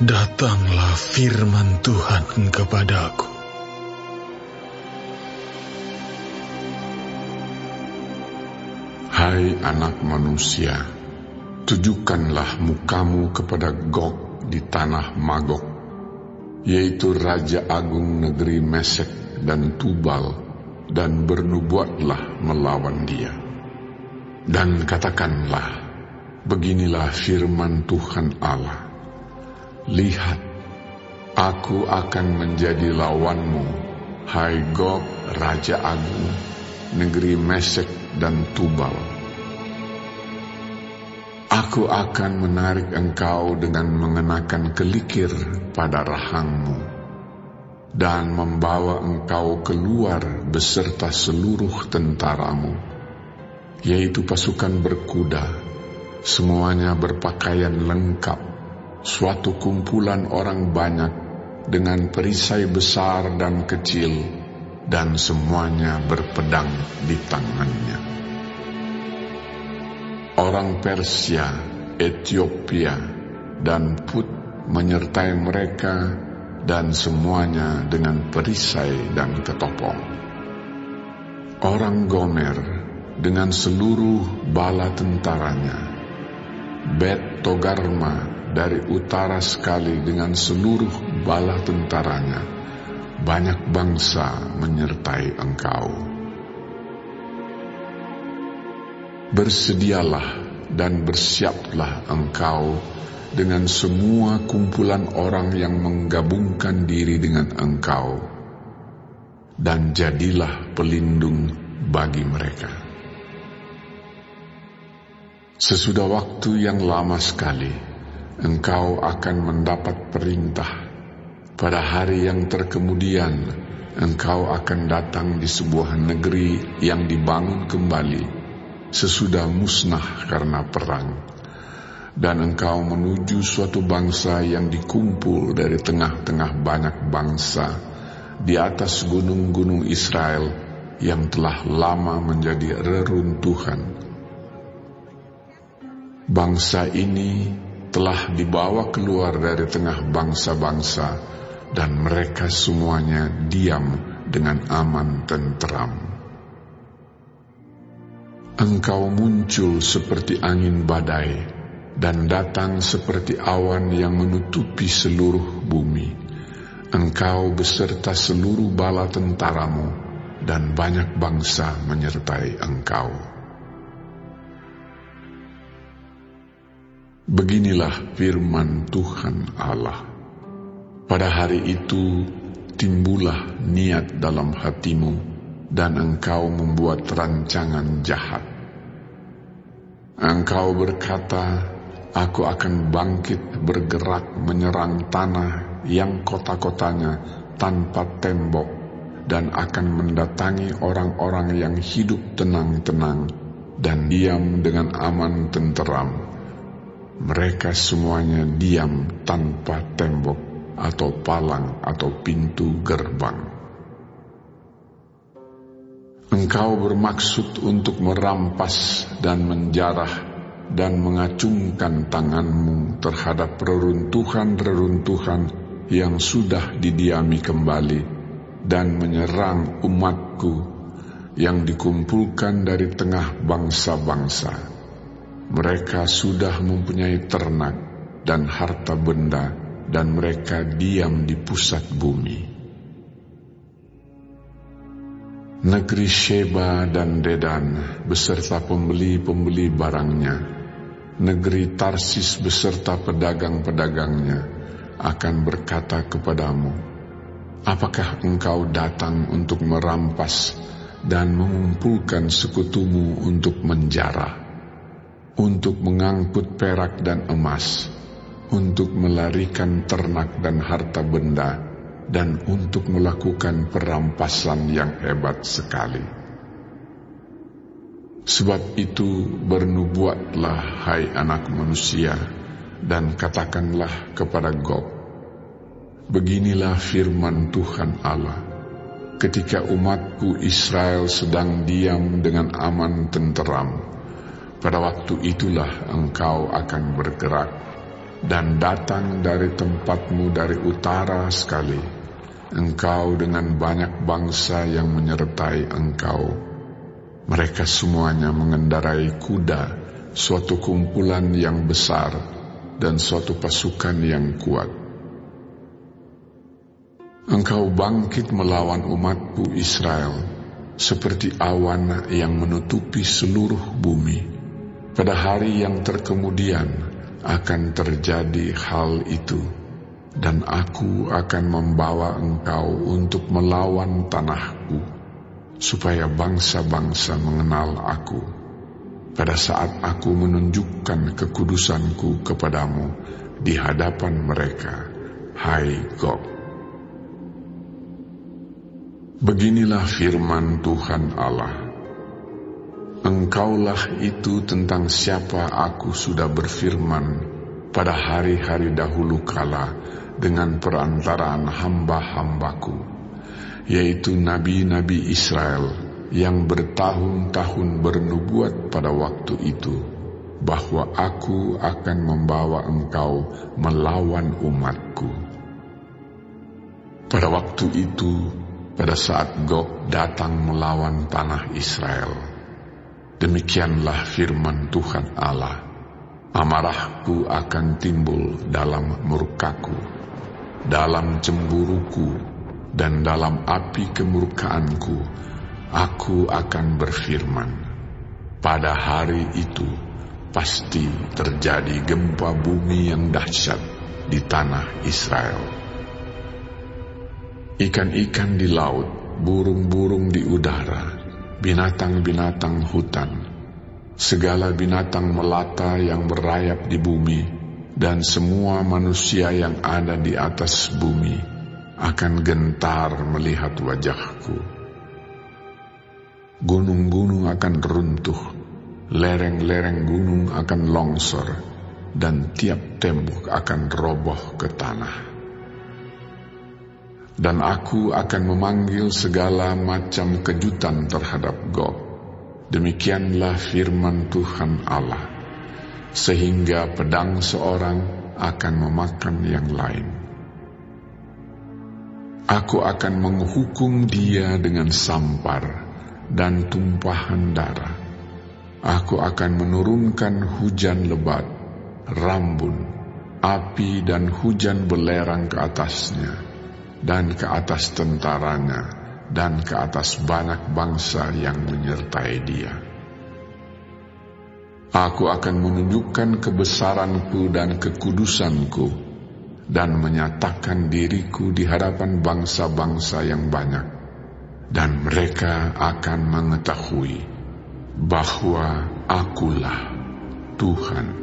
Datanglah firman Tuhan kepadaku. Hai anak manusia, tujukanlah mukamu kepada Gog di tanah Magog, yaitu Raja Agung negeri Mesek dan Tubal, dan bernubuatlah melawan dia. Dan katakanlah, beginilah firman Tuhan Allah. Lihat, aku akan menjadi lawanmu, hai Gog, Raja Agung, negeri Mesek dan Tubal. Aku akan menarik engkau dengan mengenakan kelikir pada rahangmu, dan membawa engkau keluar beserta seluruh tentaramu, yaitu pasukan berkuda, semuanya berpakaian lengkap, suatu kumpulan orang banyak dengan perisai besar dan kecil, dan semuanya berpedang di tangannya. Orang Persia, Ethiopia, dan Put menyertai mereka, dan semuanya dengan perisai dan ketopong. Orang Gomer dengan seluruh bala tentaranya, Bet Togarma dari utara sekali dengan seluruh bala tentaranya, banyak bangsa menyertai engkau. Bersedialah dan bersiaplah engkau dengan semua kumpulan orang yang menggabungkan diri dengan engkau, dan jadilah pelindung bagi mereka. Sesudah waktu yang lama sekali, engkau akan mendapat perintah. Pada hari yang terkemudian, engkau akan datang di sebuah negeri yang dibangun kembali, sesudah musnah karena perang. Dan engkau menuju suatu bangsa yang dikumpul dari tengah-tengah banyak bangsa, di atas gunung-gunung Israel yang telah lama menjadi reruntuhan. Bangsa ini telah dibawa keluar dari tengah bangsa-bangsa, dan mereka semuanya diam dengan aman tenteram. Engkau muncul seperti angin badai, dan datang seperti awan yang menutupi seluruh bumi. Engkau beserta seluruh bala tentaramu, dan banyak bangsa menyertai engkau. Beginilah firman Tuhan Allah. Pada hari itu timbullah niat dalam hatimu, dan engkau membuat rancangan jahat. Engkau berkata, aku akan bangkit bergerak menyerang tanah yang kota-kotanya tanpa tembok, dan akan mendatangi orang-orang yang hidup tenang-tenang dan diam dengan aman tenteram. Mereka semuanya diam tanpa tembok atau palang atau pintu gerbang. Engkau bermaksud untuk merampas dan menjarah dan mengacungkan tanganmu terhadap reruntuhan-reruntuhan yang sudah didiami kembali, dan menyerang umatku yang dikumpulkan dari tengah bangsa-bangsa. Mereka sudah mempunyai ternak dan harta benda, dan mereka diam di pusat bumi. Negeri Sheba dan Dedan beserta pembeli-pembeli barangnya, negeri Tarsis beserta pedagang-pedagangnya akan berkata kepadamu, apakah engkau datang untuk merampas dan mengumpulkan sekutumu untuk menjarah, untuk mengangkut perak dan emas, untuk melarikan ternak dan harta benda, dan untuk melakukan perampasan yang hebat sekali? Sebab itu bernubuatlah, hai anak manusia, dan katakanlah kepada Gog, beginilah firman Tuhan Allah. Ketika umatku Israel sedang diam dengan aman tenteram, pada waktu itulah engkau akan bergerak dan datang dari tempatmu dari utara sekali, engkau dengan banyak bangsa yang menyertai engkau. Mereka semuanya mengendarai kuda, suatu kumpulan yang besar dan suatu pasukan yang kuat. Engkau bangkit melawan umatku Israel, seperti awan yang menutupi seluruh bumi. Pada hari yang terkemudian akan terjadi hal itu, dan aku akan membawa engkau untuk melawan tanahku, supaya bangsa-bangsa mengenal aku, pada saat aku menunjukkan kekudusanku kepadamu di hadapan mereka, hai Gog. Beginilah firman Tuhan Allah, engkaulah itu tentang siapa aku sudah berfirman pada hari-hari dahulu kala dengan perantaraan hamba-hambaku, yaitu nabi-nabi Israel yang bertahun-tahun bernubuat pada waktu itu, bahwa aku akan membawa engkau melawan umatku. Pada waktu itu, pada saat Gog datang melawan tanah Israel, demikianlah firman Tuhan Allah, amarahku akan timbul dalam murkaku, dalam cemburuku, dan dalam api kemurkaanku, aku akan berfirman. Pada hari itu, pasti terjadi gempa bumi yang dahsyat di tanah Israel. Ikan-ikan di laut, burung-burung di udara, binatang-binatang hutan, segala binatang melata yang berayap di bumi, dan semua manusia yang ada di atas bumi akan gentar melihat wajahku. Gunung-gunung akan runtuh, lereng-lereng gunung akan longsor, dan tiap tembok akan roboh ke tanah. Dan aku akan memanggil segala macam kejutan terhadap Gog. Demikianlah firman Tuhan Allah, sehingga pedang seorang akan memakan yang lain. Aku akan menghukum dia dengan sampar dan tumpahan darah. Aku akan menurunkan hujan lebat, rambun, api dan hujan belerang ke atasnya, dan ke atas tentaranya, dan ke atas banyak bangsa yang menyertai dia. Aku akan menunjukkan kebesaranku dan kekudusanku, dan menyatakan diriku di hadapan bangsa-bangsa yang banyak, dan mereka akan mengetahui bahwa akulah Tuhan.